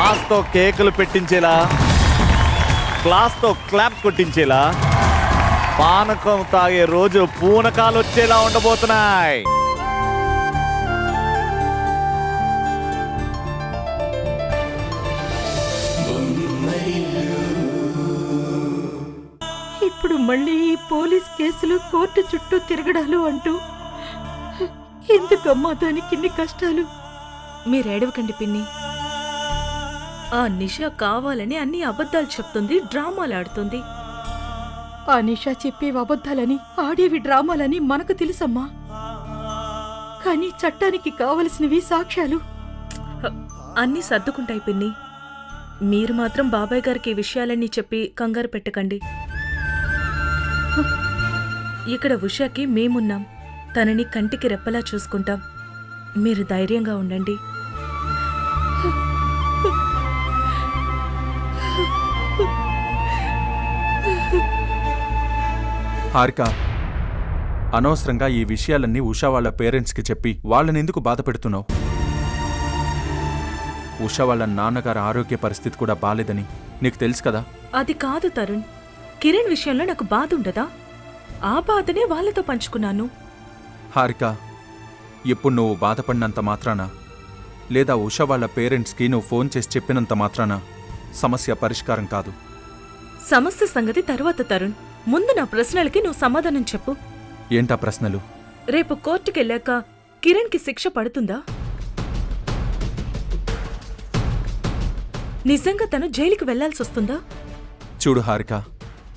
గ్లాస్తో కేకులు పెట్టించేలా, గ్లాస్తో క్లాప్ కొట్టించేలా, పానకం తాగే రోజు పూనకాలు వచ్చేలా ఉండబోతున్నాయి. ఇప్పుడు మళ్ళీ ఈ పోలీస్ కేసులు, కోర్టు చుట్టూ తిరగడాలు అంటూ ఎందుకమ్మా దానికి ఇన్ని కష్టాలు? మీరేడవకండి పిన్ని. ఆ నిషా కావాలని అన్ని అబద్ధాలు చెప్తుంది, డ్రామాలాడుతుంది. ఆ నిషా చెప్పేవి అబద్ధాలని, ఆడేవి డ్రామాలని మనకు తెలుసమ్మా. కానీ చట్టానికి కావలసినవి సాక్ష్యాలు. అన్నీ సర్దుకుంటాయి పిన్ని. మీరు మాత్రం బాబాయ్ గారికి ఈ విషయాలన్నీ చెప్పి కంగారు పెట్టకండి. ఇక్కడ ఉషాకి మేమున్నాం. తనని కంటికి రెప్పలా చూసుకుంటాం. మీరు ధైర్యంగా ఉండండి. హారిక, అనవసరంగా ఈ విషయాలన్నీ ఉషా వాళ్ళ పేరెంట్స్కి చెప్పి వాళ్ళనెందుకు బాధ పెడుతున్నావు? ఉషా వాళ్ళ నాన్నగారి ఆరోగ్య పరిస్థితి కూడా బాలేదని నీకు తెలుసు కదా. అది కాదు తరుణ్, కిరణ్ విషయంలో నాకు బాధ ఉండదా? ఆ బాధనే వాళ్ళతో పంచుకున్నాను. హారిక, ఇప్పుడు నువ్వు బాధపడినంత మాత్రాన, లేదా ఉషా వాళ్ళ పేరెంట్స్కి నువ్వు ఫోన్ చేసి చెప్పినంత మాత్రాన సమస్య పరిష్కారం కాదు. సమస్య సంగతి తర్వాత తరుణ్, ముందు నా ప్రశ్నలకి నువ్వు సమాధానం చెప్పు. ఏంటా ప్రశ్నలు? రేపు కోర్టుకెళ్ళాక కిరణ్కి శిక్ష పడుతుందా? నిజంగా తను జైలుకి వెళ్లాల్సొస్తుందా? చూడు హారిక,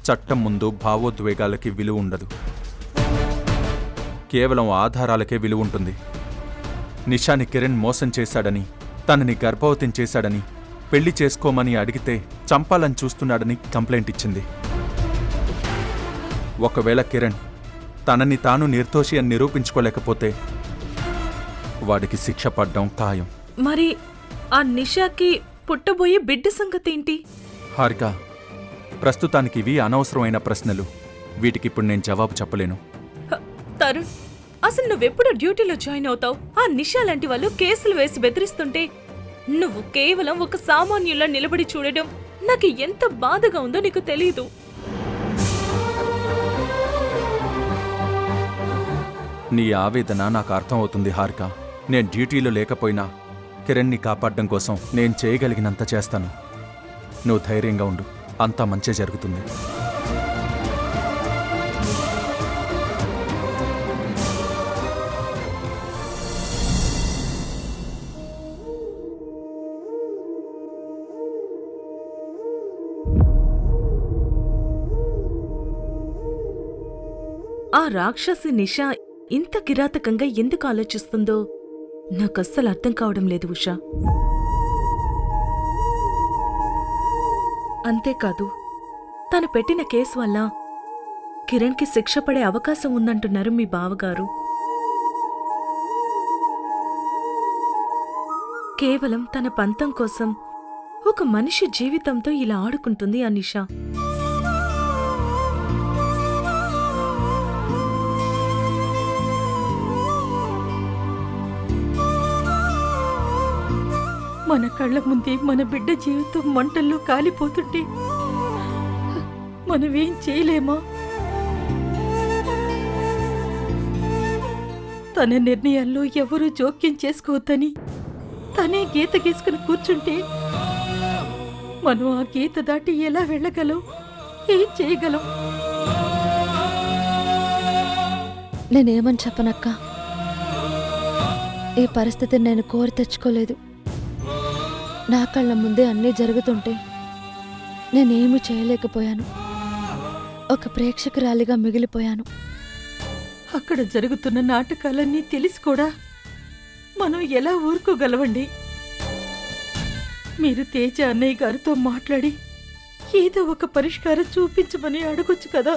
చట్టం ముందు భావోద్వేగాలకి విలువ ఉండదు. కేవలం ఆధారాలకే విలువ ఉంటుంది. నిషాని కిరణ్ మోసం చేశాడని, తనని గర్భవతిని చేశాడని, పెళ్లి చేసుకోమని అడిగితే చంపాలని చూస్తున్నాడని కంప్లైంట్ ఇచ్చింది. ఒకవేళ కిరణ్ తనని తాను నిర్దోషి అని నిరూపించుకోలేకపోతే వాడికి శిక్ష పడ్డం ఖాయం. మరి ఆ నిషాకి పుట్టబోయే బిడ్డ సంగతేంటి? హారిక, ప్రస్తుతానికి ఇవి అనవసరమైన ప్రశ్నలు. వీటికిప్పుడు నేను జవాబు చెప్పలేను. తరుణ్, అసలు నువ్వెప్పుడు డ్యూటీలో జాయిన్ అవుతావు? ఆ నిషా లాంటి వాళ్ళు కేసులు వేసి బెదిరిస్తుంటే నువ్వు కేవలం ఒక సామాన్యులా నిలబడి చూడడం నాకు ఎంత బాధగా ఉందో నీకు తెలీదు. నీ ఆవేదన నాకు అర్థమవుతుంది హారిక. నేను డ్యూటీలో లేకపోయినా కిరణ్ని కాపాడడం కోసం నేను చేయగలిగినంత చేస్తాను. నువ్వు ధైర్యంగా ఉండు, అంతా మంచి జరుగుతుంది. ఆ రాక్షసి నిషా ఇంత కిరాతకంగా ఎందుకు ఆలోచిస్తుందో నాకస్సలు అర్థం కావడం లేదు ఉషా. అంతేకాదు, తను పెట్టిన కేసు వల్ల కిరణ్కి శిక్ష పడే అవకాశం ఉందంటున్నారు మీ బావగారు. కేవలం తన పంతం కోసం ఒక మనిషి జీవితంతో ఇలా ఆడుకుంటుంది ఆ నిషా. మన కళ్ళ ముందే మన బిడ్డ జీవితం మంటల్లో కాలిపోతుంటే మనమేం చేయలేమా? తన నిర్ణయాల్లో ఎవరూ జోక్యం చేసుకోవద్దని తనే గీత గీసుకుని కూర్చుంటే మనం ఆ గీత దాటి ఎలా వెళ్ళగలం? ఏం చేయగలం? నేనేమని చెప్పనక్క, ఈ పరిస్థితిని నేను కోరి తెచ్చుకోలేదు. నా కళ్ళ ముందే అన్నీ జరుగుతుంటే నేనేమీ చేయలేకపోయాను. ఒక ప్రేక్షకురాలిగా మిగిలిపోయాను. అక్కడ జరుగుతున్న నాటకాలన్నీ తెలిసి కూడా మనం ఎలా ఊరుకోగలవండి? మీరు తేజ అన్నయ్య గారితో మాట్లాడి ఏదో ఒక పరిష్కారం చూపించమని అడగొచ్చు కదా.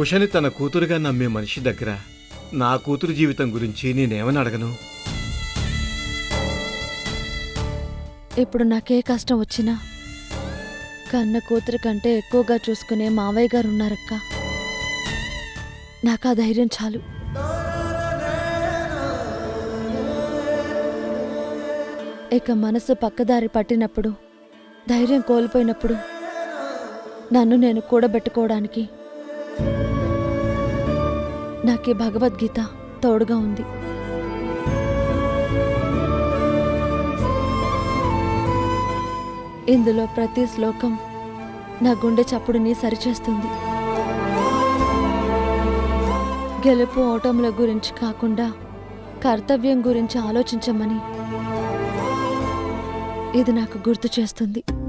ఉషని తన కూతురుగా నమ్మే మనిషి దగ్గర నా కూతురు జీవితం గురించి నేనేమని అడగను? ఇప్పుడు నాకే కష్టం వచ్చినా కన్న కూతురు కంటే ఎక్కువగా చూసుకునే మావయ్య గారు ఉన్నారక్క. నాకు ఆ ధైర్యం చాలు. ఇక మనసు పక్కదారి పట్టినప్పుడు, ధైర్యం కోల్పోయినప్పుడు నన్ను నేను కూడబెట్టుకోవడానికి నాకు భగవద్గీత తోడుగా ఉంది. ఇందులో ప్రతి శ్లోకం నా గుండె చప్పుడుని సరిచేస్తుంది. గెలుపు ఓటముల గురించి కాకుండా కర్తవ్యం గురించి ఆలోచించమని ఇది నాకు గుర్తు చేస్తుంది.